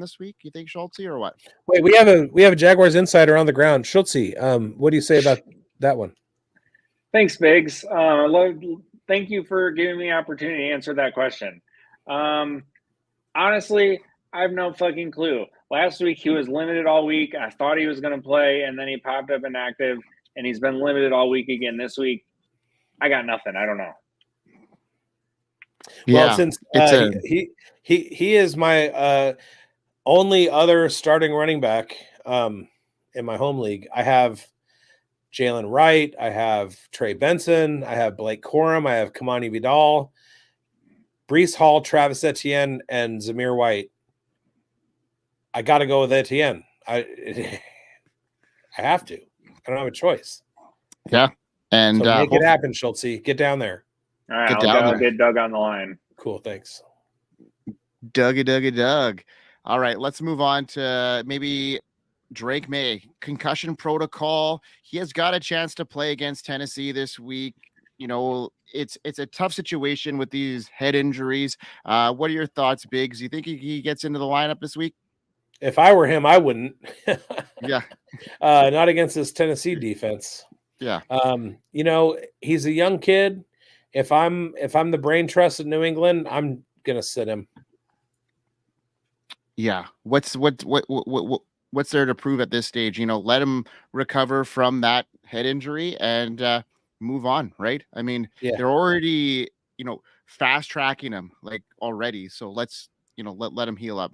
this week? You think Schultzy or what? Wait, we have a Jaguars insider on the ground. Schultzy, what do you say about that one? Thanks, Biggs. Thank you for giving me the opportunity to answer that question. Honestly, I have no fucking clue. Last week, he was limited all week. I thought he was going to play, and then he popped up inactive, and he's been limited all week again this week. I got nothing. I don't know. Well, since he is my only other starting running back in my home league, I have Jalen Wright, I have Trey Benson, I have Blake Corum, I have Kamani Vidal, Breece Hall, Travis Etienne, and Zamir White. I got to go with Etienne. I have to. I don't have a choice. Yeah. And so make it happen, Schultzy. Get down there. All right, I'll get Doug on the line. Cool, thanks. Doug. All right, let's move on to maybe Drake May. Concussion protocol. He has got a chance to play against Tennessee this week. You know, it's a tough situation with these head injuries. What are your thoughts, Biggs? Do you think he gets into the lineup this week? If I were him, I wouldn't. Yeah. Not against this Tennessee defense. Yeah. You know, he's a young kid. If I'm the brain trust in New England, I'm gonna sit him. Yeah. What's there to prove at this stage? You know, let him recover from that head injury and move on, right? I mean, they're already, you know, fast tracking him like already. So let's, you know, let him heal up.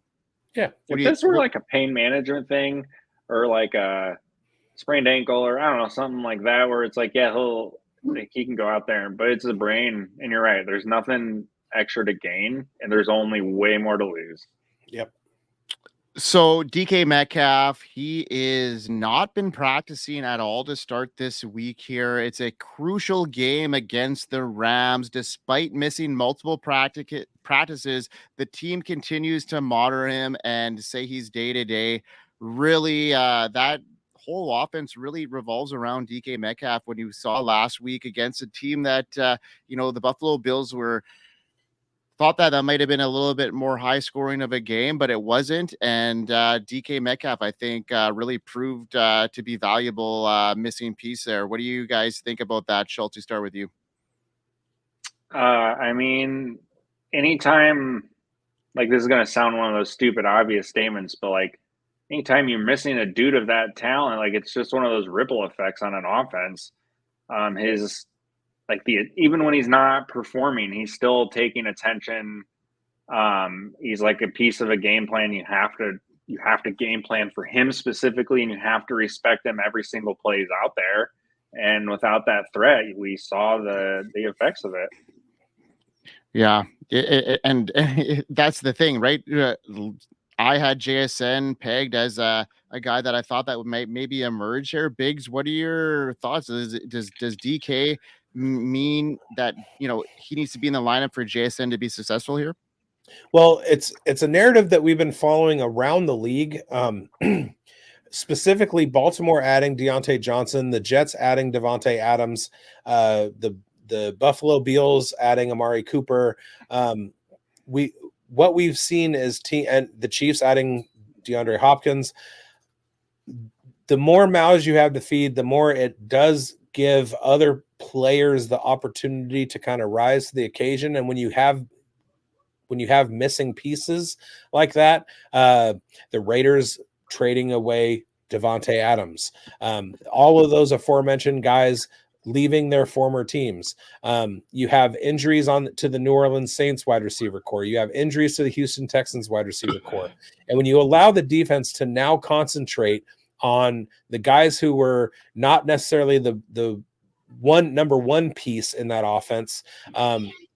Yeah. If this were like a pain management thing or like a sprained ankle or I don't know, something like that, where it's like, yeah, he can go out there, but it's the brain. And you're right. There's nothing extra to gain and there's only way more to lose. Yep. So DK Metcalf, he is not been practicing at all to start this week here. It's a crucial game against the Rams. Despite missing multiple practices, the team continues to monitor him and say he's day-to-day. Really, that whole offense really revolves around DK Metcalf. When you saw last week against a team that, you know, the Buffalo Bills thought that might have been a little bit more high scoring of a game, but it wasn't. And DK Metcalf, I think, really proved to be valuable missing piece there. What do you guys think about that? Schultz, start with you. I mean, anytime, like this is going to sound one of those stupid, obvious statements, but like anytime you're missing a dude of that talent, like it's just one of those ripple effects on an offense. Even when he's not performing, he's still taking attention. He's like a piece of a game plan. You have to game plan for him specifically, and you have to respect him every single play he's out there. And without that threat, we saw the effects of it. Yeah, and that's the thing, right? I had JSN pegged as a guy that I thought that would maybe emerge here. Biggs, what are your thoughts? Does DK mean that, you know, he needs to be in the lineup for JSN to be successful here? Well, it's a narrative that we've been following around the league. Specifically, Baltimore adding Diontae Johnson, the Jets adding Devontae Adams, the Buffalo Bills adding Amari Cooper. What we've seen is and the Chiefs adding DeAndre Hopkins. The more mouths you have to feed, the more it does give other players the opportunity to kind of rise to the occasion. And when you have missing pieces like that, the Raiders trading away Devontae Adams, all of those aforementioned guys leaving their former teams. You have injuries to the New Orleans Saints wide receiver core. You have injuries to the Houston Texans wide receiver core. And when you allow the defense to now concentrate on the guys who were not necessarily the number one piece in that offense,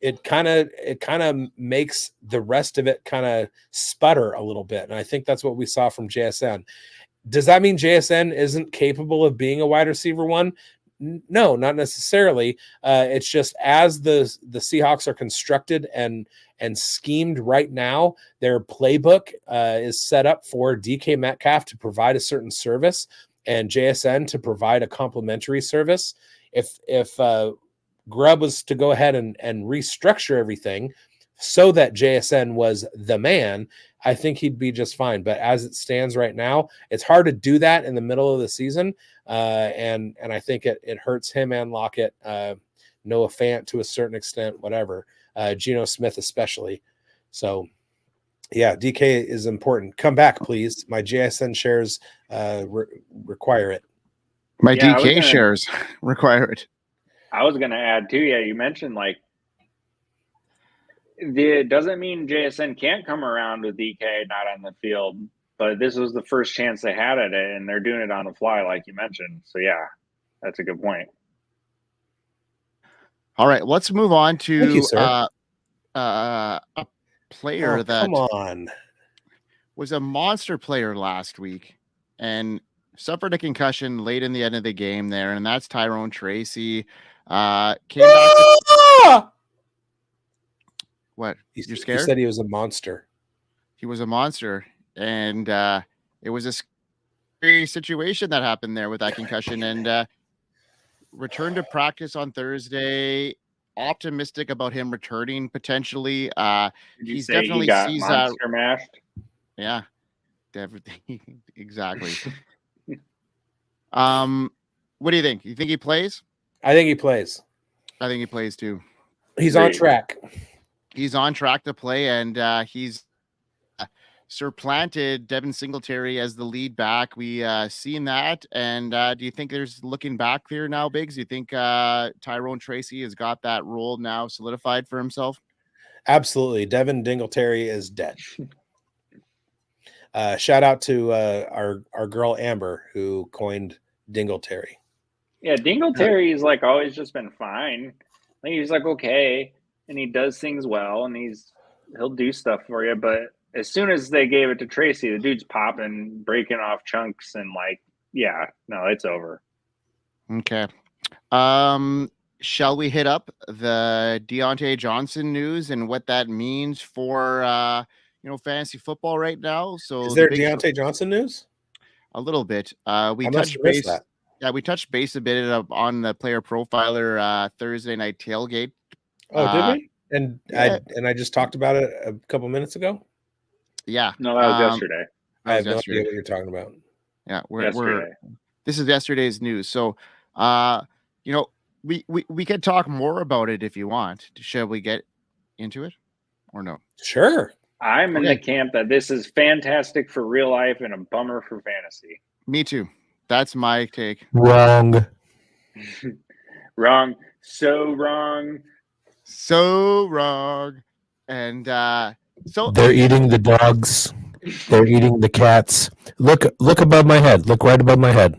it kind of makes the rest of it kind of sputter a little bit. And I think that's what we saw from JSN. Does that mean JSN isn't capable of being a wide receiver one? No, not necessarily. It's just as the Seahawks are constructed and schemed right now, their playbook is set up for DK Metcalf to provide a certain service and JSN to provide a complementary service. If Grubb was to go ahead and restructure everything, so that JSN was the man, I think he'd be just fine. But as it stands right now, it's hard to do that in the middle of the season. And I think it hurts him and Lockett, Noah Fant to a certain extent, whatever, Geno Smith especially. So, yeah, DK is important. Come back, please. My JSN shares require it. My DK shares require it. I was going to add too. Yeah, you mentioned like it doesn't mean JSN can't come around with DK not on the field, but this was the first chance they had at it, and they're doing it on the fly, like you mentioned. So yeah, that's a good point. All right, let's move on to Thank you, sir. A player that come on. was a monster player last week and suffered a concussion late in the end of the game there, and that's Tyrone Tracy. Came back to... What? You're scared? He said he was a monster. He was a monster, and it was a scary situation that happened there with that concussion, and returned to practice on Thursday. Optimistic about him returning potentially. He's definitely sees monster mashed. Yeah, definitely. Exactly. What do you think? You think he plays? I think he plays. I think he plays too. He's on track. He's on track to play, and he's supplanted Devin Singletary as the lead back. We seen that, and do you think there's looking back there now, Biggs? Do you think Tyrone Tracy has got that role now solidified for himself? Absolutely. Devin Singletary is dead. Shout out to our girl Amber who coined Dingletary. Yeah, Dingletary's like always just been fine. Like he's like okay, and he does things well, and he'll do stuff for you. But as soon as they gave it to Tracy, the dude's popping, breaking off chunks, and like, yeah, no, it's over. Okay. Shall we hit up the Diontae Johnson news and what that means for fantasy football right now? So is there Diontae Johnson news? A little bit. We touched base. Yeah, we touched base a bit on the player profiler Thursday night tailgate. Oh, did we? And I just talked about it a couple minutes ago. Yeah, no, that was yesterday. I have no idea what you're talking about. Yeah, this is yesterday's news. So, we could talk more about it if you want. Shall we get into it, or no? Sure. I'm in the camp that this is fantastic for real life and a bummer for fantasy. Me too. That's my take. Wrong. Wrong. So wrong. So wrong. And so they're eating the dogs. They're eating the cats. Look above my head. Look right above my head.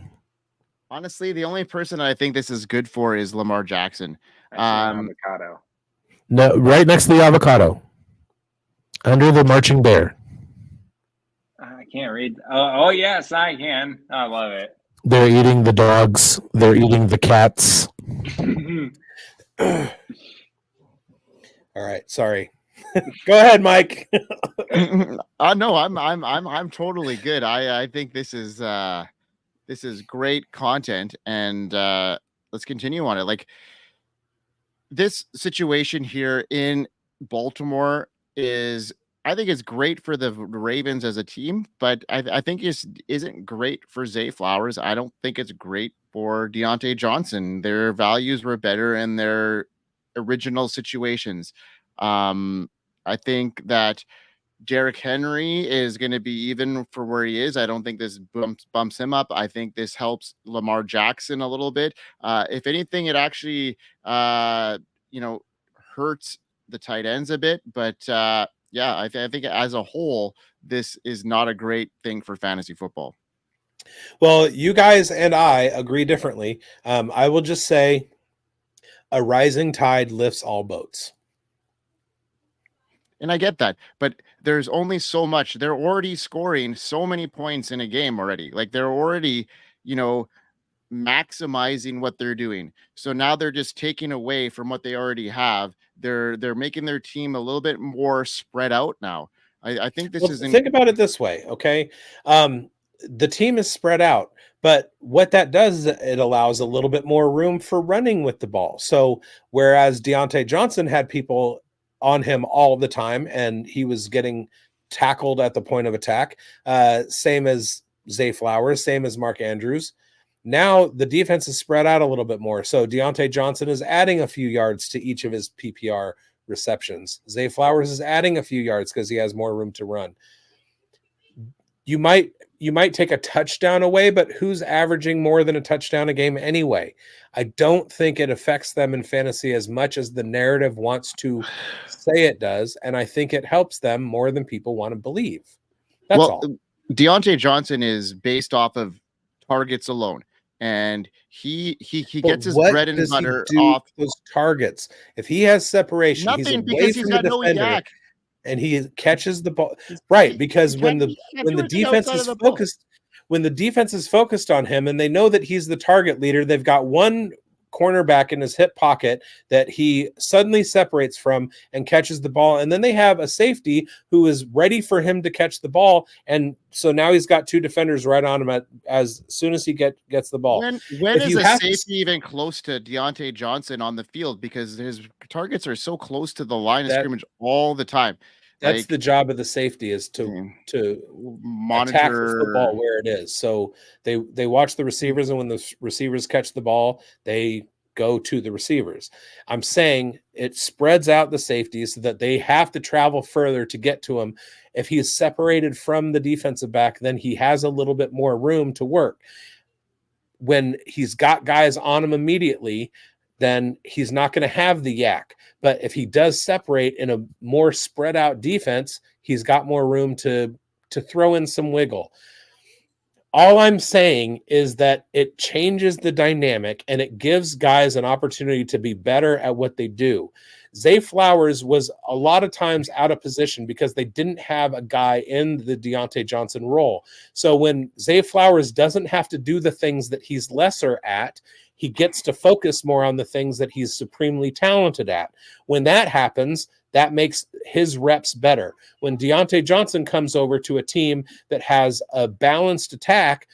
Honestly, the only person I think this is good for is Lamar Jackson. Avocado. No, right next to the avocado. Under the marching bear. I can't read. Oh, yes, I can. I love it. They're eating the dogs. They're eating the cats. All right, sorry. Go ahead, Mike. No, I'm totally good. I think this is great content, and let's continue on it. Like this situation here in Baltimore I think it's great for the Ravens as a team, but I think it isn't great for Zay Flowers. I don't think it's great for Diontae Johnson. Their values were better in their original situations. I think that Derrick Henry is going to be even for where he is. I don't think this bumps him up. I think this helps Lamar Jackson a little bit. If anything, it actually, hurts the tight ends a bit. But I think as a whole, this is not a great thing for fantasy football. Well, you guys and I agree differently. I will just say a rising tide lifts all boats. And I get that, but there's only so much. They're already scoring so many points in a game already. Like they're already, maximizing what they're doing. So now they're just taking away from what they already have. They're making their team a little bit more spread out now. I think this is. Think about it this way, okay? The team is spread out, but what that does is it allows a little bit more room for running with the ball. So whereas Diontae Johnson had people on him all the time, and he was getting tackled at the point of attack. Same as Zay Flowers, same as Mark Andrews. Now the defense is spread out a little bit more. So Diontae Johnson is adding a few yards to each of his PPR receptions. Zay Flowers is adding a few yards because he has more room to run. You might take a touchdown away, but who's averaging more than a touchdown a game anyway? I don't think it affects them in fantasy as much as the narrative wants to say it does, and I think it helps them more than people want to believe. That's all. Diontae Johnson is based off of targets alone, and he gets his bread and butter off those targets. If he has separation, nothing, he's away because he's from got the no defender. yak. And he catches the ball, right? Because when the defense is focused, when the defense is focused on him, and they know that he's the target leader, they've got one cornerback in his hip pocket that he suddenly separates from and catches the ball, and then they have a safety who is ready for him to catch the ball, and so now he's got two defenders right on him as soon as he gets the ball. When is a safety even close to Diontae Johnson on the field, because his targets are so close to the line of scrimmage all the time? That's the job of the safety, is to monitor attack the football where it is. So they watch the receivers, and when the receivers catch the ball, they go to the receivers. I'm saying it spreads out the safeties so that they have to travel further to get to him. If he is separated from the defensive back, then he has a little bit more room to work. When he's got guys on him immediately, then he's not going to have the yak. But if he does separate in a more spread out defense, he's got more room to throw in some wiggle. All I'm saying is that it changes the dynamic, and it gives guys an opportunity to be better at what they do. Zay Flowers was a lot of times out of position because they didn't have a guy in the Diontae Johnson role. So when Zay Flowers doesn't have to do the things that he's lesser at, he gets to focus more on the things that he's supremely talented at. When that happens, that makes his reps better. When Diontae Johnson comes over to a team that has a balanced attack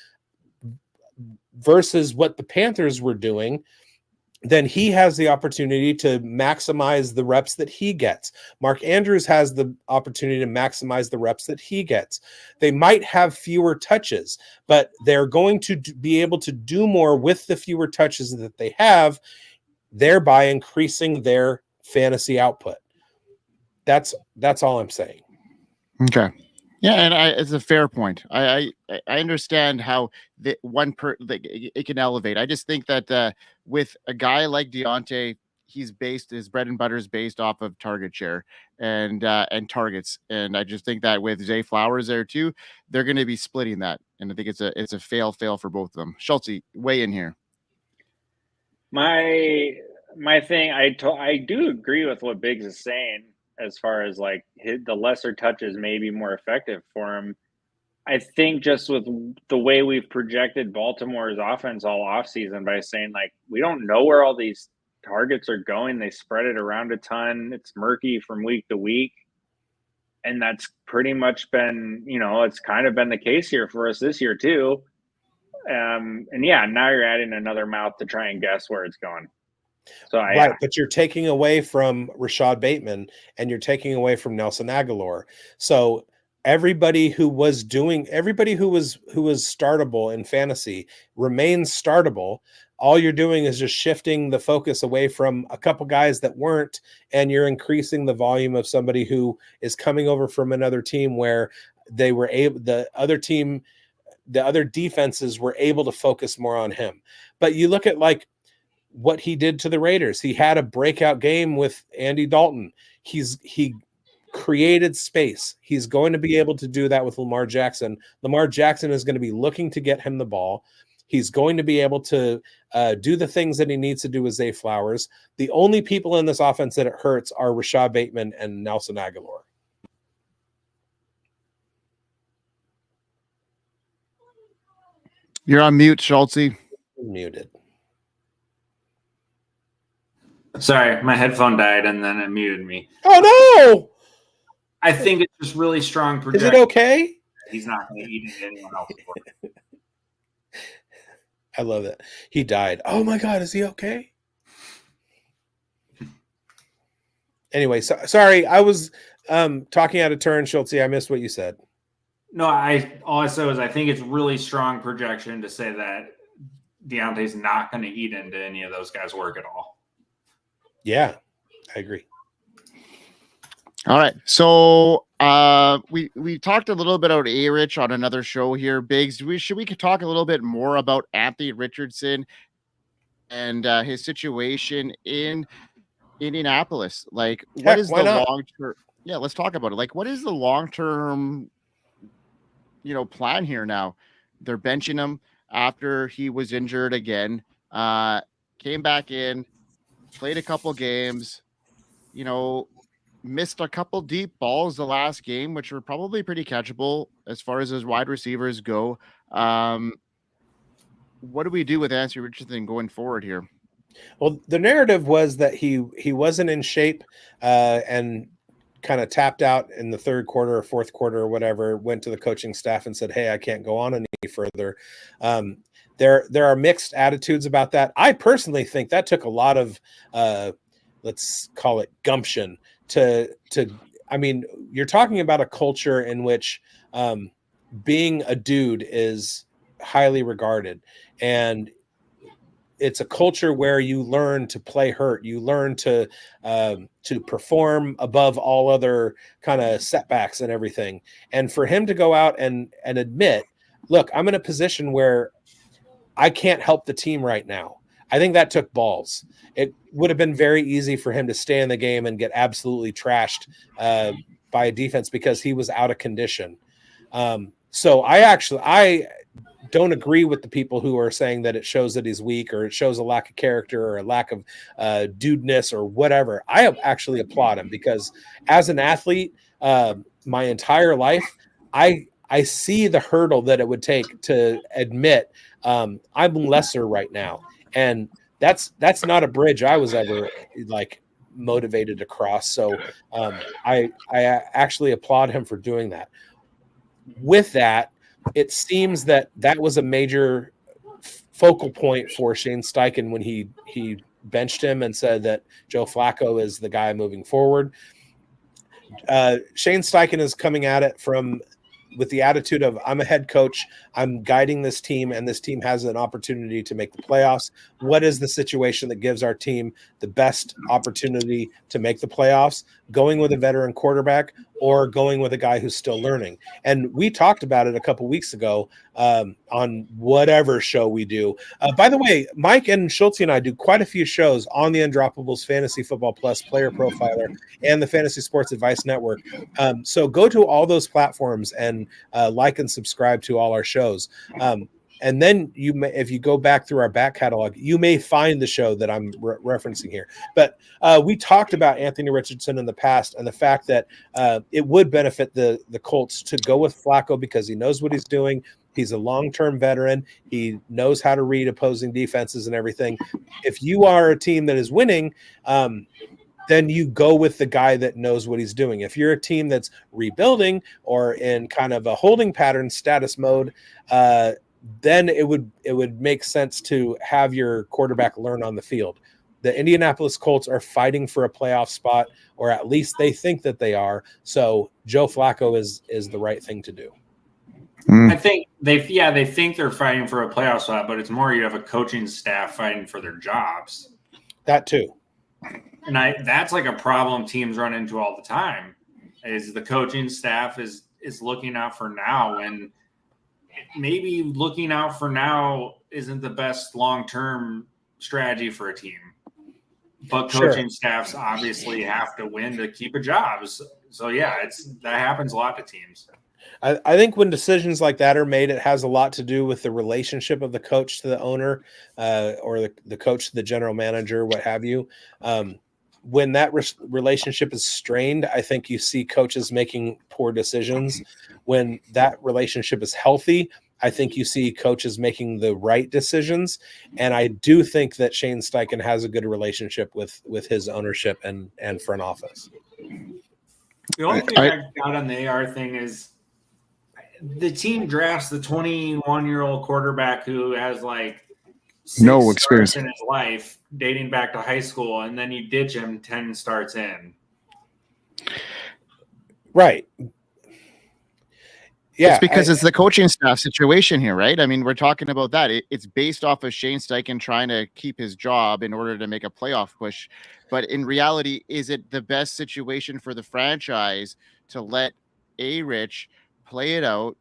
versus what the Panthers were doing, then he has the opportunity to maximize the reps that he gets. Mark Andrews has the opportunity to maximize the reps that he gets. They might have fewer touches, but they're going to be able to do more with the fewer touches that they have, thereby increasing their fantasy output. That's all I'm saying. Okay. Yeah, and it's a fair point. I understand how it can elevate. I just think that with a guy like Diontae, his bread and butter is based off of target share and targets. And I just think that with Zay Flowers there too, they're going to be splitting that. And I think it's a fail for both of them. Schultzy, weigh in here. My thing, I do agree with what Biggs is saying, as far as like the lesser touches may be more effective for him. I think just with the way we've projected Baltimore's offense all offseason by saying, like, we don't know where all these targets are going. They spread it around a ton. It's murky from week to week. And that's pretty much been, it's kind of been the case here for us this year too. And yeah, now you're adding another mouth to try and guess where it's going. So right, but you're taking away from Rashad Bateman and you're taking away from Nelson Aguilar. So everybody who was startable in fantasy remains startable. All you're doing is just shifting the focus away from a couple guys that weren't, and you're increasing the volume of somebody who is coming over from another team where they were able, the other defenses were able to focus more on him. But you look at like what he did to the Raiders. He had a breakout game with Andy Dalton. He created space. He's going to be able to do that with Lamar Jackson. Lamar Jackson is going to be looking to get him the ball. He's going to be able to do the things that he needs to do with Zay Flowers. The only people in this offense that it hurts are Rashad Bateman and Nelson Aguilar. You're on mute, Schultzy. Muted. Sorry, my headphone died and then it muted me. Oh no! I think it's just really strong projection. Is it okay? He's not going to eat into anyone else. I love it. He died. Oh my God, is he okay? Anyway, sorry, I was talking out of turn, Schultzy. I missed what you said. No, all I said was I think it's really strong projection to say that Diontae's not going to eat into any of those guys' work at all. Yeah, I agree. All right. So we talked a little bit about A-Rich on another show here. Biggs, should we talk a little bit more about Anthony Richardson and his situation in Indianapolis? Like, what is the long term? Yeah, let's talk about it. Like, what is the long term, plan here now? They're benching him after he was injured again. Came back in, played a couple games, missed a couple deep balls the last game, which were probably pretty catchable as far as his wide receivers go. What do we do with Anthony Richardson going forward here? Well, the narrative was that he wasn't in shape and kind of tapped out in the third quarter or fourth quarter or whatever, went to the coaching staff and said, hey, I can't go on any further. There are mixed attitudes about that. I personally think that took a lot of, let's call it gumption I mean, you're talking about a culture in which being a dude is highly regarded, and it's a culture where you learn to play hurt. You learn to perform above all other kind of setbacks and everything. And for him to go out and admit, look, I'm in a position where I can't help the team right now. I think that took balls. It would have been very easy for him to stay in the game and get absolutely trashed by a defense because he was out of condition. So I don't agree with the people who are saying that it shows that he's weak or it shows a lack of character or a lack of dudeness or whatever. I actually applaud him because as an athlete, my entire life, I see the hurdle that it would take to admit I'm lesser right now. And that's not a bridge I was ever motivated to cross. So I actually applaud him for doing that. With that, it seems that was a major focal point for Shane Steichen when he benched him and said that Joe Flacco is the guy moving forward. Shane Steichen is coming at it with the attitude of, I'm a head coach, I'm guiding this team, and this team has an opportunity to make the playoffs. What is the situation that gives our team the best opportunity to make the playoffs? Going with a veteran quarterback or going with a guy who's still learning? And we talked about it a couple weeks ago on whatever show we do. By the way, Mike and Schultzy and I do quite a few shows on the Undroppables Fantasy Football Plus Player Profiler and the Fantasy Sports Advice Network. So go to all those platforms and like and subscribe to all our shows. And then if you go back through our back catalog, you may find the show that I'm referencing here. But we talked about Anthony Richardson in the past and the fact that it would benefit the Colts to go with Flacco because he knows what he's doing. He's a long-term veteran. He knows how to read opposing defenses and everything. If you are a team that is winning, then you go with the guy that knows what he's doing. If you're a team that's rebuilding or in kind of a holding pattern status mode, then it would make sense to have your quarterback learn on the field. The Indianapolis Colts are fighting for a playoff spot, or at least they think that they are. So Joe Flacco is the right thing to do. I think they think they're fighting for a playoff spot, but it's more you have a coaching staff fighting for their jobs. That too. And that's like a problem teams run into all the time, is the coaching staff is looking out for now, and maybe looking out for now isn't the best long-term strategy for a team. But coaching staffs obviously have to win to keep a job. So yeah, that happens a lot to teams. I think when decisions like that are made, it has a lot to do with the relationship of the coach to the owner or the coach to the general manager, what have you. When that relationship is strained, I think you see coaches making poor decisions. When that relationship is healthy, I think you see coaches making the right decisions. And I do think that Shane Steichen has a good relationship with his ownership and front office. The only thing I got on the AR thing is the team drafts the 21-year-old quarterback who has no experience in his life dating back to high school, and then you ditch him 10 starts in. Right. Yeah, it's because it's the coaching staff situation here, right? I mean, we're talking about that. It's based off of Shane Steichen trying to keep his job in order to make a playoff push. But in reality, is it the best situation for the franchise to let Rich play it out,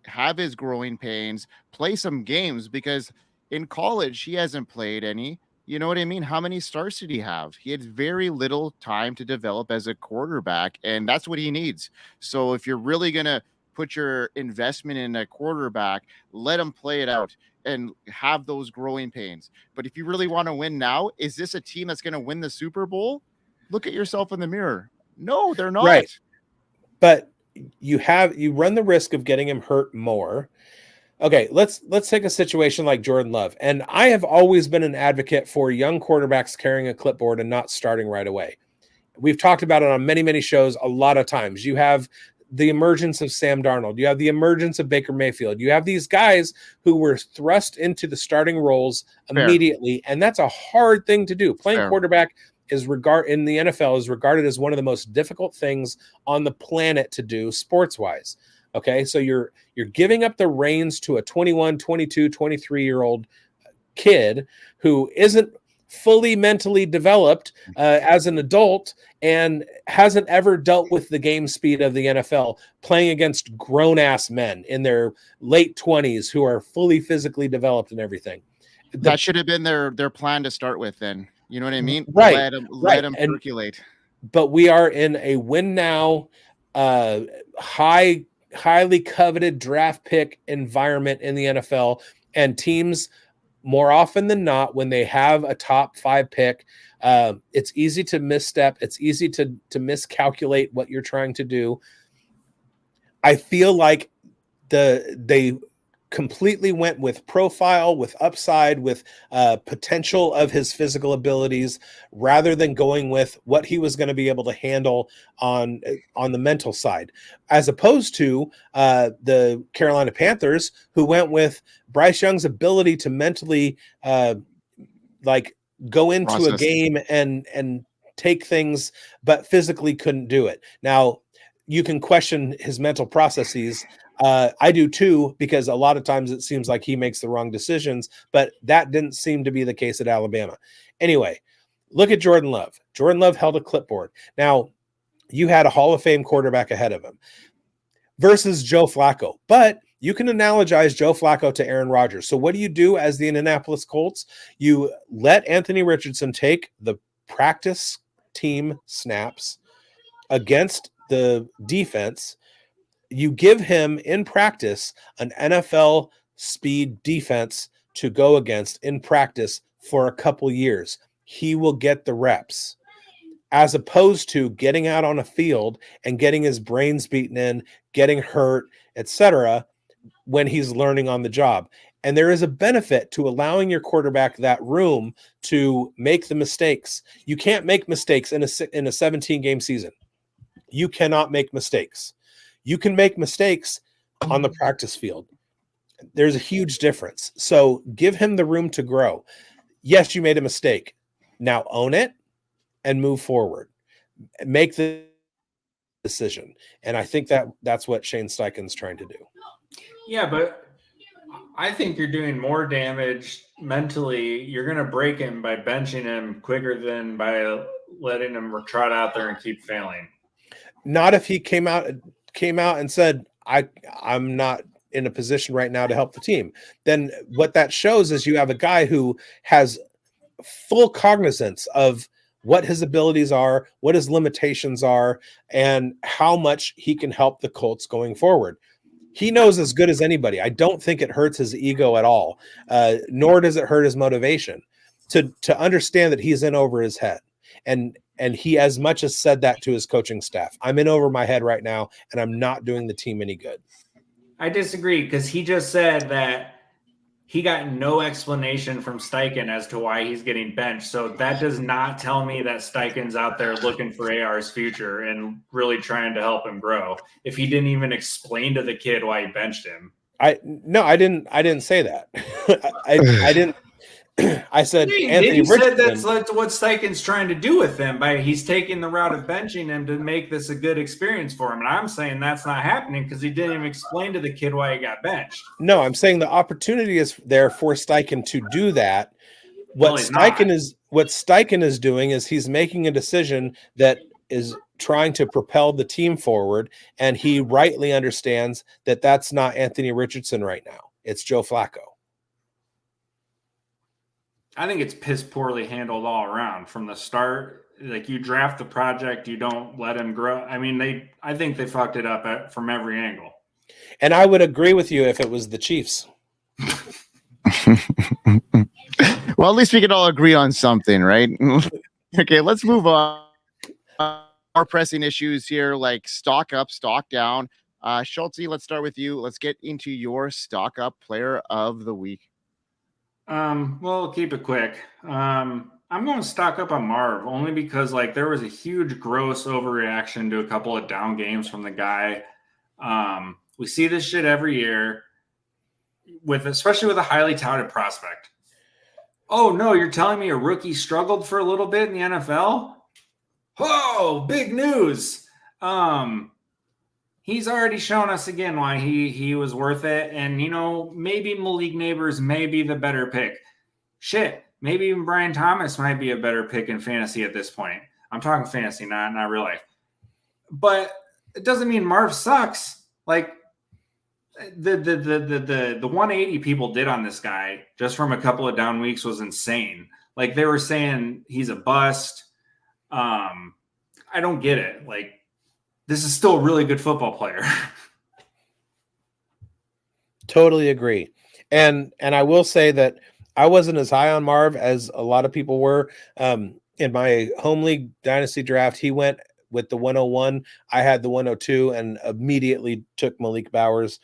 have his growing pains, play some games? Because in college, he hasn't played any. You know what I mean? How many starts did he have? He had very little time to develop as a quarterback, and that's what he needs. So if you're really going to put your investment in a quarterback, let him play it out and have those growing pains. But if you really want to win now, is this a team that's going to win the Super Bowl? Look at yourself in the mirror. No, they're not. Right. But you run the risk of getting him hurt more. Okay, let's take a situation like Jordan Love. And I have always been an advocate for young quarterbacks carrying a clipboard and not starting right away. We've talked about it on many, many shows a lot of times. You have the emergence of Sam Darnold. You have the emergence of Baker Mayfield. You have these guys who were thrust into the starting roles immediately, and that's a hard thing to do. Playing quarterback in the NFL is regarded as one of the most difficult things on the planet to do sports-wise. Okay, so you're giving up the reins to a 21, 22, 23-year-old kid who isn't fully mentally developed as an adult and hasn't ever dealt with the game speed of the NFL, playing against grown-ass men in their late 20s who are fully physically developed and everything. That should have been their plan to start with then. You know what I mean? Right. Let them percolate. But we are in a win now, highly coveted draft pick environment in the NFL, and teams more often than not, when they have a top 5 pick, it's easy to misstep. It's easy to miscalculate what you're trying to do. I feel like they completely went with profile, with upside, with potential of his physical abilities, rather than going with what he was going to be able to handle on the mental side, as opposed to the Carolina Panthers, who went with Bryce Young's ability to mentally go into a game and take things, but physically couldn't do it. Now, you can question his mental processes. I do too, because a lot of times it seems like he makes the wrong decisions, but that didn't seem to be the case at Alabama. Anyway, look at Jordan Love. Jordan Love held a clipboard. Now, you had a Hall of Fame quarterback ahead of him versus Joe Flacco, but you can analogize Joe Flacco to Aaron Rodgers. So what do you do as the Indianapolis Colts? You let Anthony Richardson take the practice team snaps against the defense. You give him in practice an NFL speed defense to go against in practice for a couple years. He will get the reps, as opposed to getting out on a field and getting his brains beaten in, getting hurt, etc., when he's learning on the job. And there is a benefit to allowing your quarterback that room to make the mistakes. You can't make mistakes in a 17-game season. You cannot make mistakes. You can make mistakes on the practice field. There's a huge difference. So give him the room to grow. Yes, you made a mistake. Now own it and move forward. Make the decision. And I think that's what Shane Steichen's trying to do. Yeah, but I think you're doing more damage mentally. You're going to break him by benching him quicker than by letting him trot out there and keep failing. Not if he came out and said, I'm not in a position right now to help the team. Then what that shows is you have a guy who has full cognizance of what his abilities are, what his limitations are, and how much he can help the Colts going forward. He knows as good as anybody. I don't think it hurts his ego at all, nor does it hurt his motivation to understand that he's in over his head. And he as much as said that to his coaching staff. I'm in over my head right now, and I'm not doing the team any good. I disagree, because he just said that he got no explanation from Steichen as to why he's getting benched. So that does not tell me that Steichen's out there looking for AR's future and really trying to help him grow, if he didn't even explain to the kid why he benched him. I didn't say that. I didn't. I said Anthony Anthony said Richardson. that's what Steichen's trying to do with him. He's taking the route of benching him to make this a good experience for him. And I'm saying that's not happening because he didn't even explain to the kid why he got benched. No, I'm saying the opportunity is there for Steichen to do that. What Well, he's not. Steichen is doing is he's making a decision that is trying to propel the team forward, and he rightly understands that that's not Anthony Richardson right now. It's Joe Flacco. I think it's piss poorly handled all around from the start. Like, you draft the project, you don't let him grow. I mean, I think they fucked it up from every angle. And I would agree with you if it was the Chiefs. Well, at least we can all agree on something, right? Okay, let's move on. More pressing issues here, like stock up, stock down. Schultzy, let's start with you. Let's get into your stock up player of the week. Well, keep it quick. I'm going to stock up on Marv only because there was a huge gross overreaction to a couple of down games from the guy. We see this shit every year especially with a highly touted prospect. Oh no, you're telling me a rookie struggled for a little bit in the NFL? Whoa, big news. He's already shown us again why he was worth it. And, maybe Malik Neighbors may be the better pick. Shit, maybe even Brian Thomas might be a better pick in fantasy at this point. I'm talking fantasy, not real life. But it doesn't mean Marv sucks. The 180 people did on this guy just from a couple of down weeks was insane. They were saying he's a bust. I don't get it. This is still a really good football player. Totally agree. And I will say that I wasn't as high on Marv as a lot of people were. In my home league dynasty draft, he went with the 101. I had the 102 and immediately took Malik Neighbors.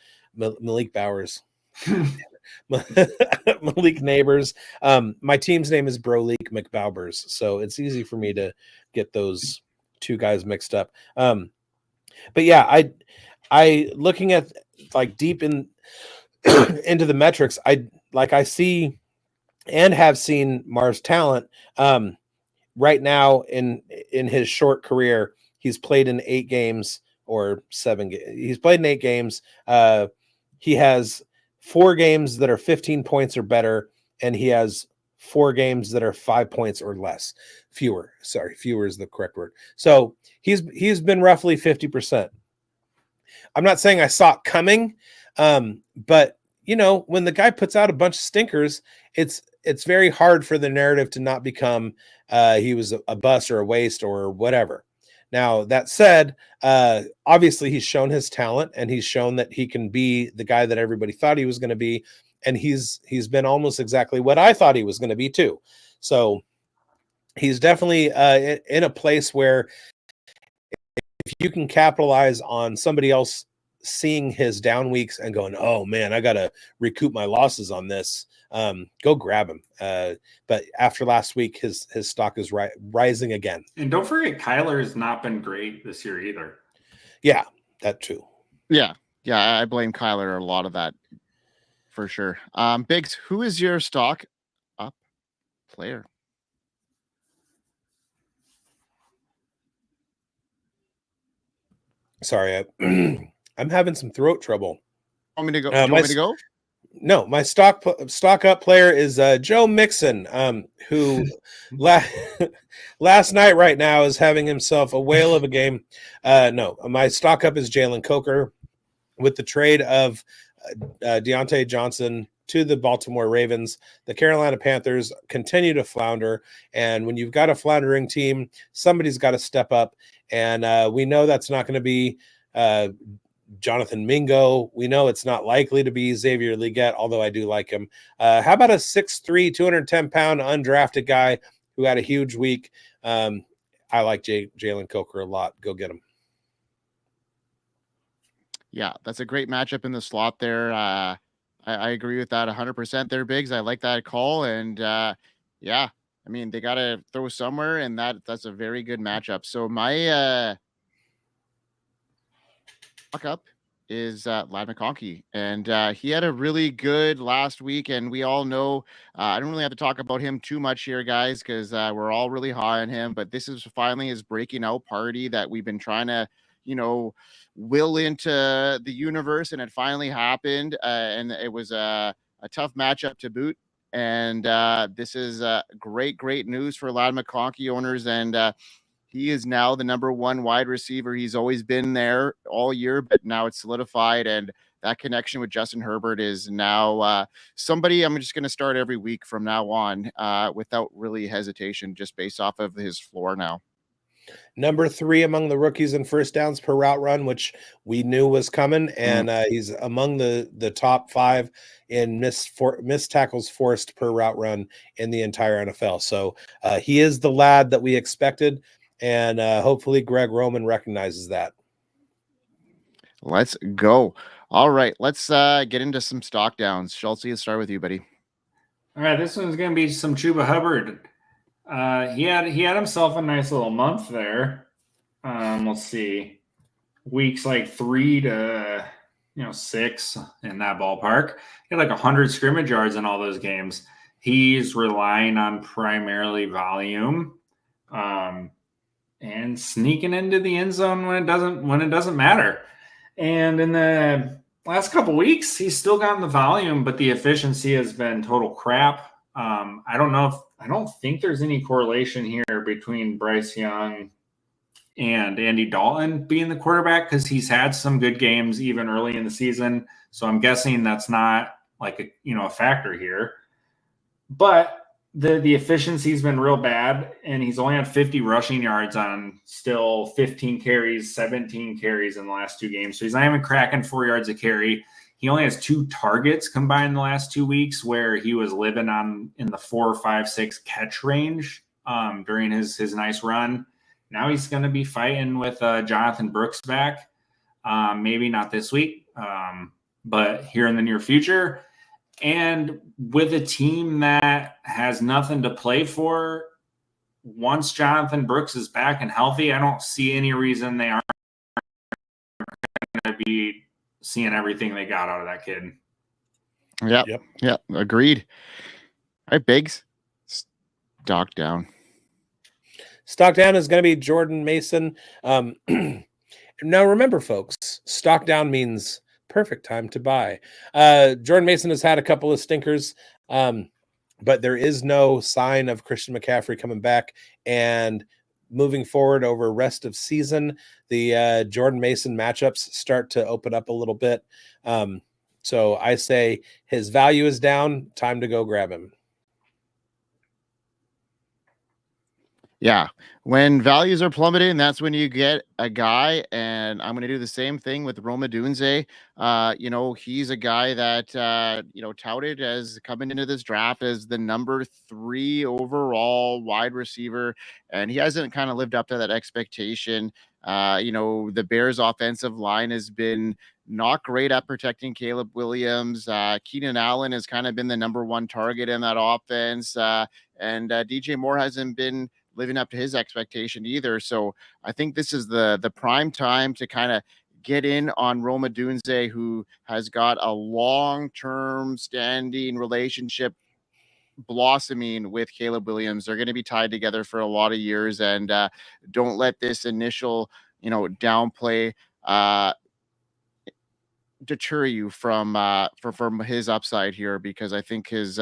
My team's name is Broleek McBowers, so it's easy for me to get those two guys mixed up. But yeah, I looking at deep in into the metrics, I see and have seen Marv's talent. Right now in his short career, he's played in 8 games or 7 games. He's played in 8 games. He has 4 games that are 15 points or better, and he has 4 games that are 5 points or less. Fewer is the correct word. So he's been roughly 50%. I'm not saying I saw it coming, but when the guy puts out a bunch of stinkers, it's very hard for the narrative to not become he was a bust or a waste or whatever. Now, that said, obviously he's shown his talent, and he's shown that he can be the guy that everybody thought he was going to be. And he's been almost exactly what I thought he was going to be too. So he's definitely in a place where if you can capitalize on somebody else seeing his down weeks and going, oh man, I got to recoup my losses on this, go grab him. But after last week, his stock is rising again. And don't forget, Kyler has not been great this year either. Yeah, that too. Yeah, I blame Kyler a lot of that for sure. Biggs, who is your stock up player? Sorry, I'm having some throat trouble. Want me to go? Want me to go? No, my stock up player is Joe Mixon, who last night right now is having himself a whale of a game. No, my stock up is Jalen Coker with the trade of Diontae Johnson to the Baltimore Ravens. The Carolina Panthers continue to flounder, and when you've got a floundering team, somebody's got to step up, and we know that's not going to be Jonathan Mingo. We know it's not likely to be Xavier Legette, although I do like him. How about a 6'3", 210-pound undrafted guy who had a huge week? I like Jalen Coker a lot. Go get him. Yeah, that's a great matchup in the slot there. I agree with that 100% there, Biggs. I like that call. And yeah, I mean, they got to throw somewhere, and that's a very good matchup. So my up is Ladd McConkey. And he had a really good last week. And we all know I don't really have to talk about him too much here, guys, because we're all really high on him. But this is finally his breaking out party that we've been trying to, will into the universe. And it finally happened. And it was a tough matchup to boot. And this is great news for Ladd McConkey owners. And he is now the number one wide receiver. He's always been there all year, but now it's solidified. And that connection with Justin Herbert is now somebody I'm just going to start every week from now on without really hesitation, just based off of his floor now. Number 3 among the rookies in first downs per route run, which we knew was coming, and he's among the top 5 in missed tackles forced per route run in the entire NFL. So he is the lad that we expected, and hopefully Greg Roman recognizes that. Let's go. All right, let's get into some stock downs. Schultzy, let's start with you, buddy. All right, this one's going to be some Chuba Hubbard. He had himself a nice little month there. Let's see, weeks like 3 to 6 in that ballpark. He had like 100 scrimmage yards in all those games. He's relying on primarily volume, and sneaking into the end zone when it doesn't matter. And in the last couple weeks, he's still gotten the volume, but the efficiency has been total crap. I don't think there's any correlation here between Bryce Young and Andy Dalton being the quarterback, because he's had some good games even early in the season. So I'm guessing that's not like a factor here. But the efficiency's been real bad, and he's only had 50 rushing yards on still 15 carries, 17 carries in the last 2 games. So he's not even cracking 4 yards a carry. He only has 2 targets combined in the last 2 weeks, where he was living in the 4, 5, 6 catch range during his nice run. Now he's going to be fighting with Jonathan Brooks back. Maybe not this week, but here in the near future. And with a team that has nothing to play for, once Jonathan Brooks is back and healthy, I don't see any reason they aren't going to be seeing everything they got out of that kid. Yep. Agreed. All right, Biggs. Stock down. Stock down is going to be Jordan Mason. Now remember, folks, stock down means perfect time to buy. Jordan Mason has had a couple of stinkers, but there is no sign of Christian McCaffrey coming back. And moving forward over rest of season, the Jordan Mason matchups start to open up a little bit. So I say his value is down. Time to go grab him. Yeah. When values are plummeting, that's when you get a guy, and I'm going to do the same thing with Rome Odunze. He's a guy that, touted as coming into this draft as the number 3 overall wide receiver, and he hasn't kind of lived up to that expectation. The Bears offensive line has been not great at protecting Caleb Williams. Keenan Allen has kind of been the number 1 target in that offense. And DJ Moore hasn't been living up to his expectation either. So I think this is the prime time to kind of get in on Rome Odunze, who has got a long-term standing relationship blossoming with Caleb Williams. They're going to be tied together for a lot of years, and don't let this initial, downplay deter you from his upside here, because I think his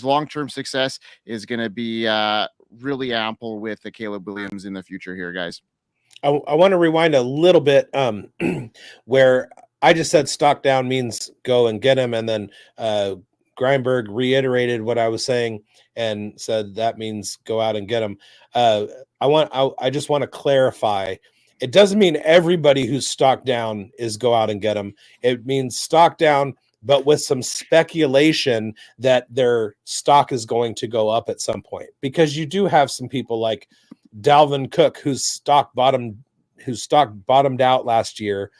long-term success is going to be really ample with the Caleb Williams in the future here, guys. I want to rewind a little bit where I just said stock down means go and get him, and then Greinberg reiterated what I was saying and said that means go out and get him. I just want to clarify. It doesn't mean everybody who's stock down is go out and get them. It means stock down, but with some speculation that their stock is going to go up at some point, because you do have some people like Dalvin Cook, whose stock bottomed out last year,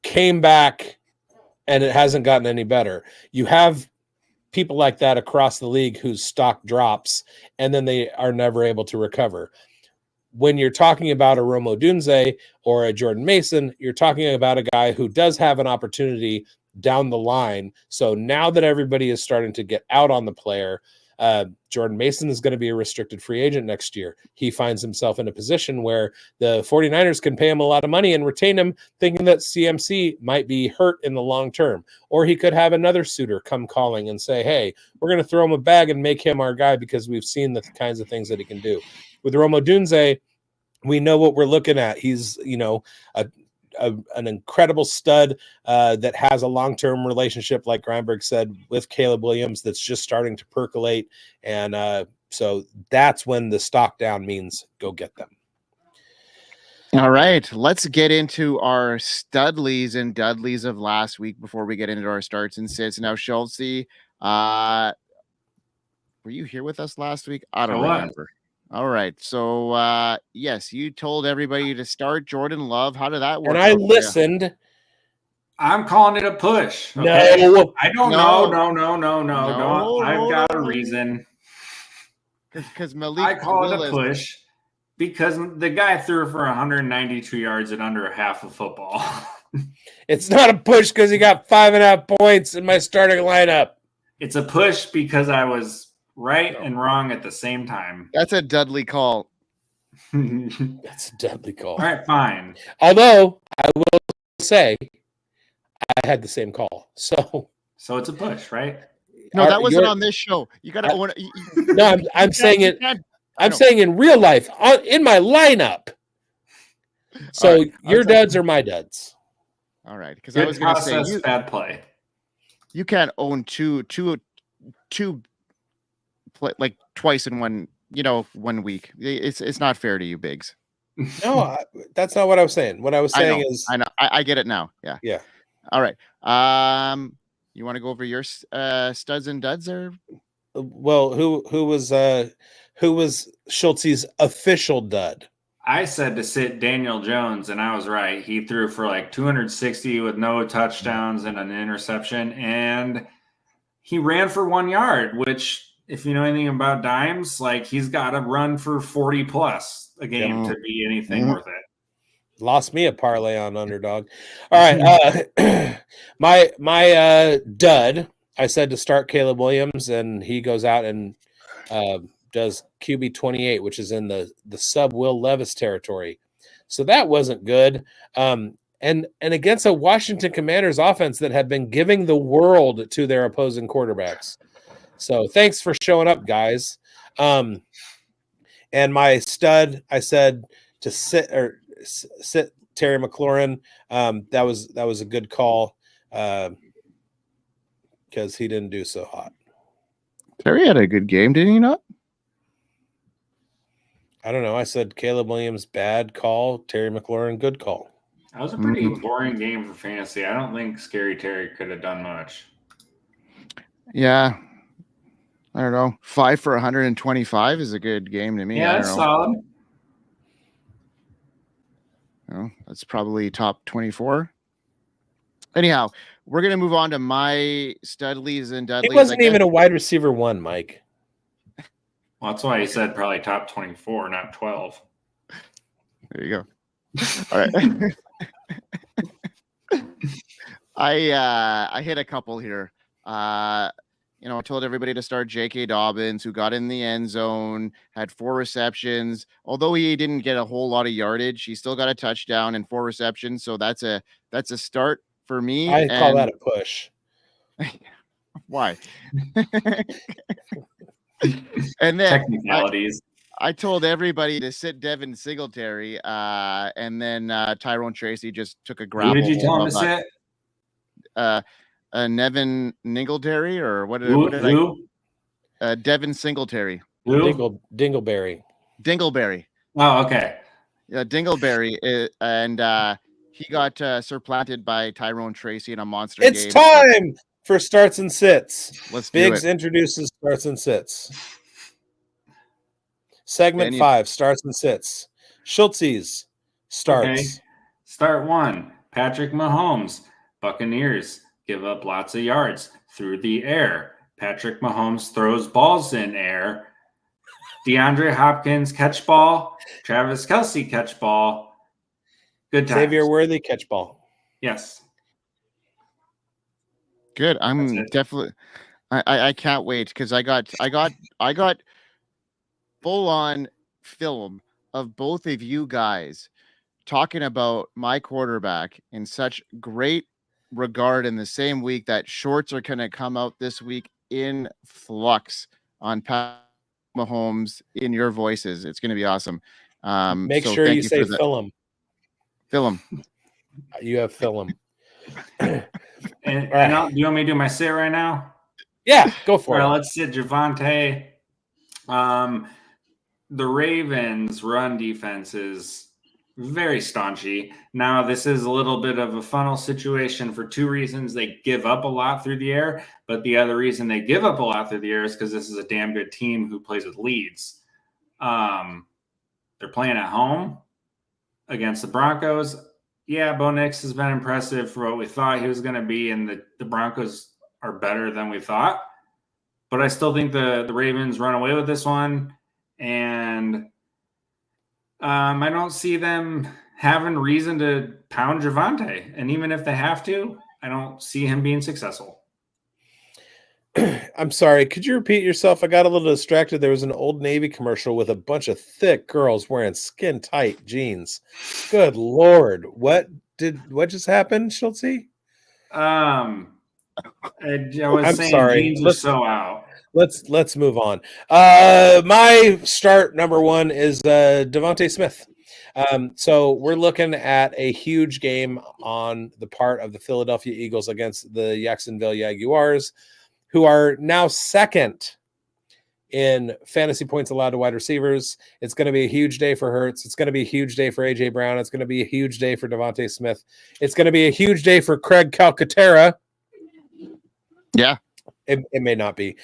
came back, and it hasn't gotten any better. You have people like that across the league whose stock drops, and then they are never able to recover. when you're talking about a Rome Odunze or a Jordan Mason, you're talking about a guy who does have an opportunity down the line. So now that everybody is starting to get out on the player, Jordan Mason is going to be a restricted free agent next year. He finds himself in a position where the 49ers can pay him a lot of money and retain him, thinking that CMC might be hurt in the long term. Or he could have another suitor come calling and say, hey, we're going to throw him a bag and make him our guy because we've seen the kinds of things that he can do. With Rome Odunze, we know what we're looking at. He's, an incredible stud that has a long-term relationship, like Greinberg said, with Caleb Williams that's just starting to percolate. And so that's when the stock down means go get them. All right, let's get into our Studleys and Dudleys of last week before we get into our starts and sits. Now, Schultzy, were you here with us last week? I don't remember. All right. So, yes, you told everybody to start Jordan Love. How did that work? And I listened. I'm calling it a push. Okay? No. I don't know. No. I've got a reason. Because Malik I call it a push because the guy threw for 192 yards in under half of football. It's not a push because he got 5.5 points in my starting lineup. It's a push because I was right and wrong at the same time. That's a Dudley call. That's a Dudley call. All right, fine. Although I will say I had the same call. So it's a push, right? No, that wasn't on this show. You got to own it. No, I'm saying it. I'm saying in real life, in my lineup. So right, your duds are my duds. All right, because I was going to say bad play. You can't own two like twice in one 1 week. It's not fair to you, Biggs. No, that's not what I was saying. What I was saying is I know. I get it now. Yeah. All right. You want to go over your studs and duds there? Well, who was Schultze's official dud? I said to sit Daniel Jones, and I was right. He threw for like 260 with no touchdowns and an interception, and he ran for 1 yard, which, if you know anything about dimes, like he's got to run for 40 plus a game to be anything worth it. Lost me a parlay on underdog. All right. My dud, I said to start Caleb Williams, and he goes out and does QB 28, which is in the sub Will Levis territory. So that wasn't good. And against a Washington Commanders offense that had been giving the world to their opposing quarterbacks. So thanks for showing up, guys. And my stud, I said to sit Terry McLaurin. That was a good call because he didn't do so hot. Terry had a good game, didn't he not? I don't know. I said Caleb Williams, bad call. Terry McLaurin, good call. That was a pretty boring game for fantasy. I don't think Scary Terry could have done much. Yeah. I don't know. 5 for 125 is a good game to me. Yeah, that's solid. That's probably top 24. Anyhow, we're going to move on to my Studleys and Dudleys. He wasn't even a wide receiver 1, Mike. Well, that's why he said probably top 24, not 12. There you go. All right. I hit a couple here. I told everybody to start J.K. Dobbins, who got in the end zone, had 4 receptions. Although he didn't get a whole lot of yardage, he still got a touchdown and 4 receptions. So that's a start for me. I call that a push. Why? And then technicalities. I told everybody to sit Devin Singletary, and then Tyrone Tracy just took a grab. Who did you tell him to sit? Nevin Ningletary, or what did who? Devin Singletary. Who? Dingleberry. Oh, okay. Yeah, Dingleberry, and he got supplanted by Tyrone Tracy in a monster game. It's time for starts and sits. Let's do Biggs it. introduces starts and sits. Segment 5, starts and sits. Schultzy's starts. Okay. Start 1. Patrick Mahomes. Buccaneers give up lots of yards through the air. Patrick Mahomes throws balls in air. DeAndre Hopkins catch ball, Travis Kelce catch ball. Good times. Xavier Worthy catch ball. Yes. Good. I'm definitely. I can't wait because I got full on film of both of you guys talking about my quarterback in such great regard in the same week that shorts are going to come out this week in flux on Pat Mahomes in your voices. It's going to be awesome. Make so sure thank you say for that. film. Film. You have film. And do you want me to do my sit right now? Yeah, go for All it. right, let's sit Javonte. The Ravens' run defense is very staunchy. Now, this is a little bit of a funnel situation for two reasons. They give up a lot through the air, but the other reason they give up a lot through the air is because this is a damn good team who plays with leads. They're playing at home against the Broncos. Yeah, Bo Nix has been impressive for what we thought he was going to be, and the Broncos are better than we thought. But I still think the Ravens run away with this one, and I don't see them having reason to pound Javonte. And even if they have to, I don't see him being successful. I'm sorry. Could you repeat yourself? I got a little distracted. There was an Old Navy commercial with a bunch of thick girls wearing skin tight jeans. Good Lord. What just happened, Schultzy? I was I'm saying sorry. jeans are so out. Let's move on. My start number one is Devontae Smith. So we're looking at a huge game on the part of the Philadelphia Eagles against the Jacksonville Jaguars, who are now second in fantasy points allowed to wide receivers. It's going to be a huge day for Hurts. It's going to be a huge day for A.J. Brown. It's going to be a huge day for Devontae Smith. It's going to be a huge day for Craig Calcaterra. Yeah. It may not be.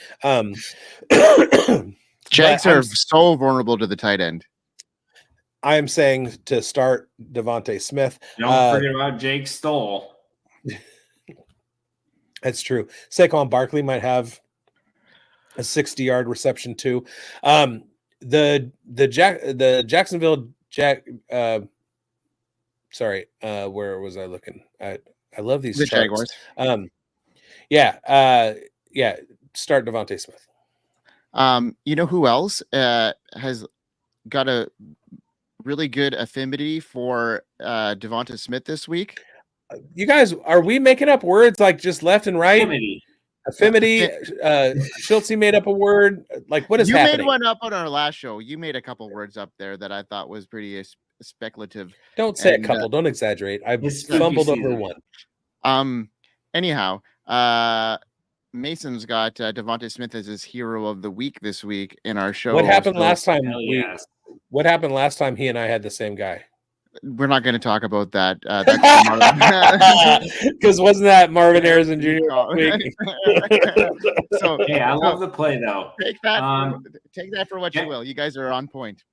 Jags are so vulnerable to the tight end. I am saying to start Devontae Smith. Don't forget about Jake Stoll. That's true. Saquon Barkley might have a 60-yard reception too. The Jacksonville where was I looking? I love these the charts. Jaguars. Start Devontae Smith. You know who else has got a really good affinity for Devonta Smith this week? You guys, are we making up words like just left and right? Affinity. Schultzy made up a word. Like, what is happening? You made one up on our last show. You made a couple words up there that I thought was pretty speculative. Don't say a couple. Don't exaggerate. I fumbled over one. Anyhow, Mason's got Devonta Smith as his hero of the week this week in our show. What happened last time? What happened last time he and I had the same guy? We're not going to talk about that. Because wasn't that Marvin Harrison Jr. So hey, I love the play though. Take that for what you will. You guys are on point.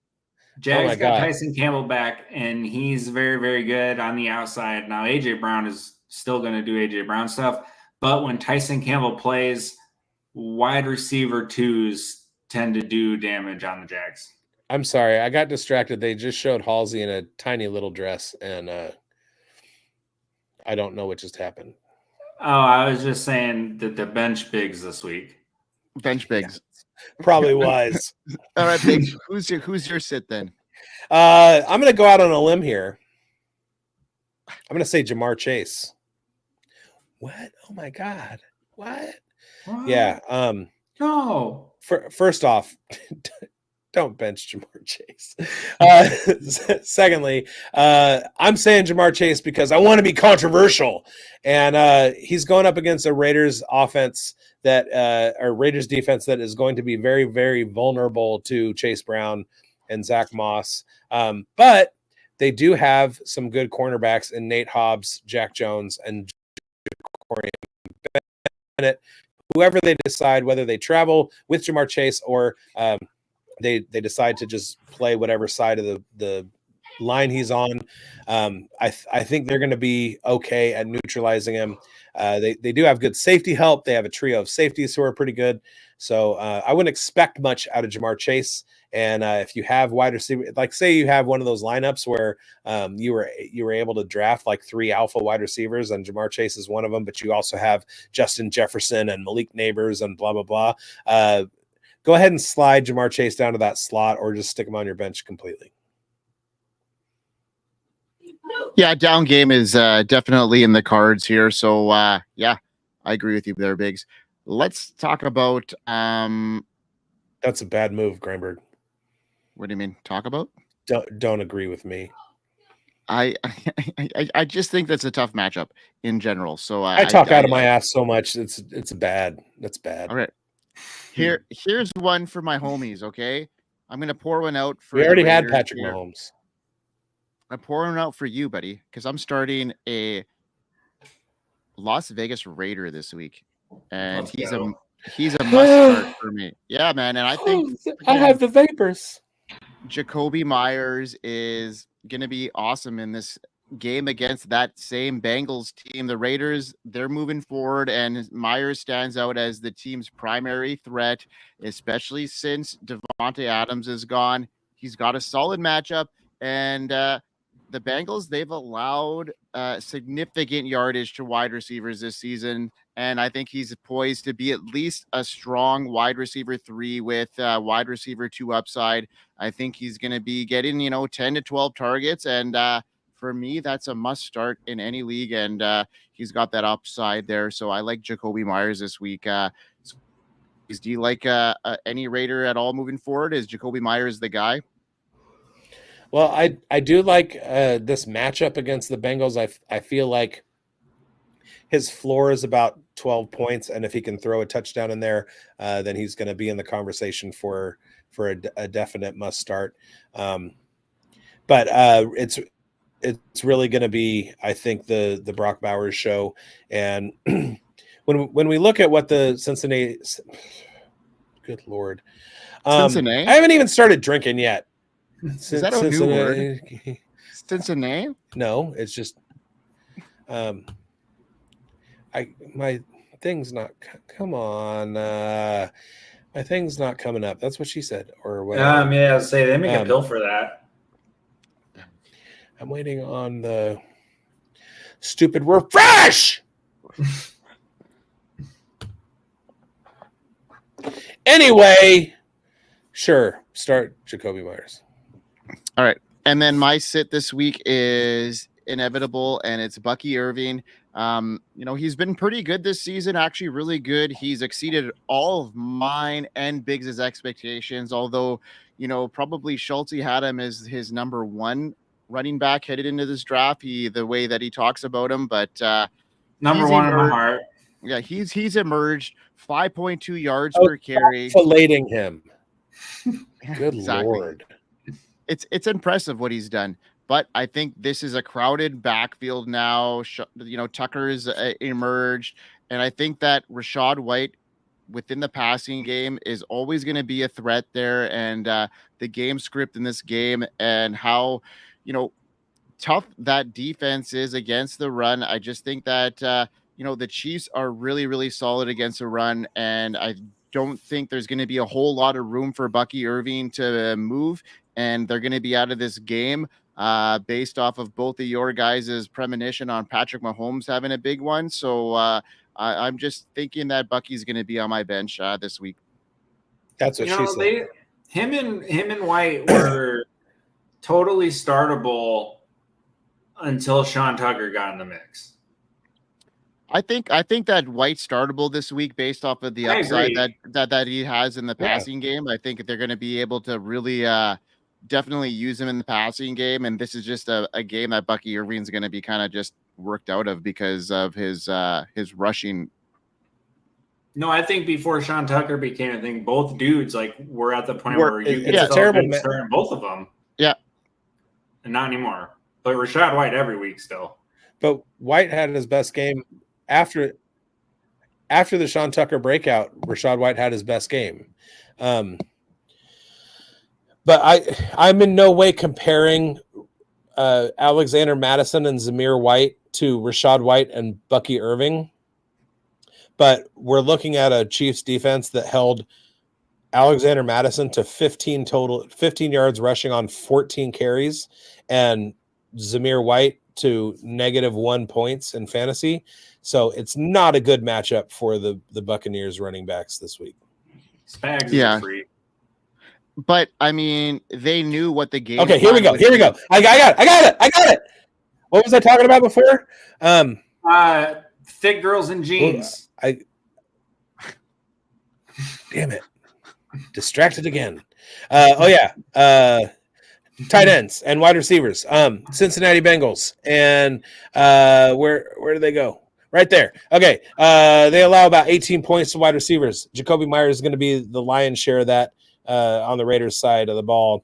Jags got Tyson Campbell back, and he's very, very good on the outside. Now AJ Brown is still going to do AJ Brown stuff, but when Tyson Campbell plays, wide receiver twos tend to do damage on the Jags. I'm sorry, I got distracted. They just showed Halsey in a tiny little dress, and I don't know what just happened. Oh, I was just saying that the bench bigs this week. Bench bigs. Probably was. All right, Biggs, who's your sit then? I'm going to go out on a limb here. I'm going to say Jamar Chase. What? Oh my God. What? Yeah. No. First off, don't bench Jamar Chase. Secondly, I'm saying Jamar Chase because I want to be controversial. And he's going up against a Raiders offense or Raiders defense that is going to be very, very vulnerable to Chase Brown and Zach Moss. But they do have some good cornerbacks in Nate Hobbs, Jack Jones, and Corey Bennett. Whoever they decide, whether they travel with Jamar Chase or they decide to just play whatever side of the line he's on. I think they're going to be okay at neutralizing him. They do have good safety help. They have a trio of safeties who are pretty good. So I wouldn't expect much out of Jamar Chase. And if you have wide receiver, like say you have one of those lineups where you were able to draft like 3 alpha wide receivers, and Jamar Chase is one of them, but you also have Justin Jefferson and Malik Neighbors and blah blah blah. Go ahead and slide Jamar Chase down to that slot, or just stick him on your bench completely. Yeah, down game is definitely in the cards here. So yeah, I agree with you there, Biggs. Let's talk about That's a bad move, Greenberg. what do you mean? Talk about? Don't agree with me. I just think that's a tough matchup in general. So I talk out of my ass so much. It's bad. That's bad. All right. Here's one for my homies. Okay, I'm gonna pour one out for. We already had Raiders Patrick here. Mahomes. I'm pouring out for you, buddy, because I'm starting a Las Vegas Raider this week, and he's a must start for me. Yeah, man, and I think I have the vapors. Jacoby Myers is going to be awesome in this game against that same Bengals team. The Raiders, they're moving forward, and Myers stands out as the team's primary threat, especially since Devontae Adams is gone. He's got a solid matchup, and the Bengals, they've allowed significant yardage to wide receivers this season, and I think he's poised to be at least a strong wide receiver 3 with wide receiver 2 upside. I think he's going to be getting, 10 to 12 targets, and for me, that's a must start in any league, and he's got that upside there. So I like Jacoby Myers this week. Do you like any Raider at all moving forward? Is Jacoby Myers the guy? Well, I do like this matchup against the Bengals. I feel like his floor is about 12 points, and if he can throw a touchdown in there, then he's going to be in the conversation for a definite must start. But it's really going to be, I think, the Brock Bowers show. And when we look at what the Cincinnati, good Lord, Cincinnati, I haven't even started drinking yet. Is that a new word? Cincinnati? No, it's just my thing's not. Come on, my thing's not coming up. That's what she said, or what? Yeah, say they make a pill for that. I'm waiting on the stupid refresh. Anyway, sure, start Jacoby Myers. All right. And then my sit this week is inevitable, and it's Bucky Irving. He's been pretty good this season, actually really good. He's exceeded all of mine and Biggs' expectations, although, probably Schultzy had him as his number 1 running back headed into this draft, the way that he talks about him. But number 1 in my heart. Yeah, he's emerged 5.2 yards per carry. Filleting him. Good exactly. Lord. It's impressive what he's done, but I think this is a crowded backfield now. Tucker's emerged, and I think that Rachaad White within the passing game is always going to be a threat there. And the game script in this game and how tough that defense is against the run. I just think that the Chiefs are really, really solid against the run, and I don't think there's going to be a whole lot of room for Bucky Irving to move, and they're going to be out of this game based off of both of your guys' premonition on Patrick Mahomes having a big one. So I'm just thinking that Bucky's going to be on my bench this week. That's what she said. Him and White were totally startable until Sean Tucker got in the mix. I think that White's startable this week based off of the upside that he has in the passing game. I think they're going to be able to really definitely use him in the passing game, and this is just a game that Bucky Irving's going to be kind of just worked out of because of his rushing. No, I think before Sean Tucker became a thing, both dudes were at the point where you could start both of them. Yeah, and not anymore. But Rachaad White every week still. But White had his best game after the Sean Tucker breakout. Rachaad White had his best game. But I'm in no way comparing Alexander Madison and Zamir White to Rachaad White and Bucky Irving. but we're looking at a Chiefs defense that held Alexander Madison to 15 yards rushing on 14 carries, and Zamir White to -1 points in fantasy. So it's not a good matchup for the Buccaneers running backs this week. Spags is free. But I mean, they knew what the game. Okay, here we go. I got it. What was I talking about before? Thick girls in jeans. Damn it. Distracted again. Tight ends and wide receivers. Cincinnati Bengals. And where do they go? Right there. Okay. They allow about 18 points to wide receivers. Jacoby Myers is going to be the lion's share of that on the Raiders side of the ball.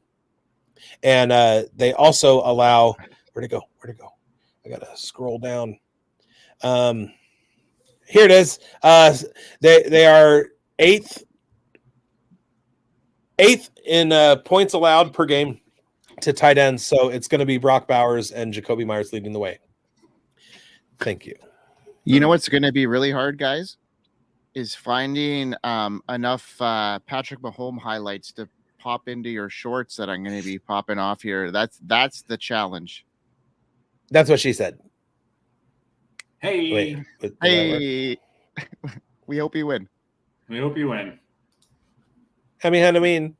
And they also allow where'd it go? I gotta scroll down. Here it is. They are eighth in points allowed per game to tight ends. So it's going to be Brock Bowers and Jacoby Myers leading the way. Thank you. You know what's going to be really hard, guys, is finding enough Patrick Mahomes highlights to pop into your shorts that I'm going to be popping off here. That's the challenge. That's what she said. Hey. We hope you win. We hope you win. I mean,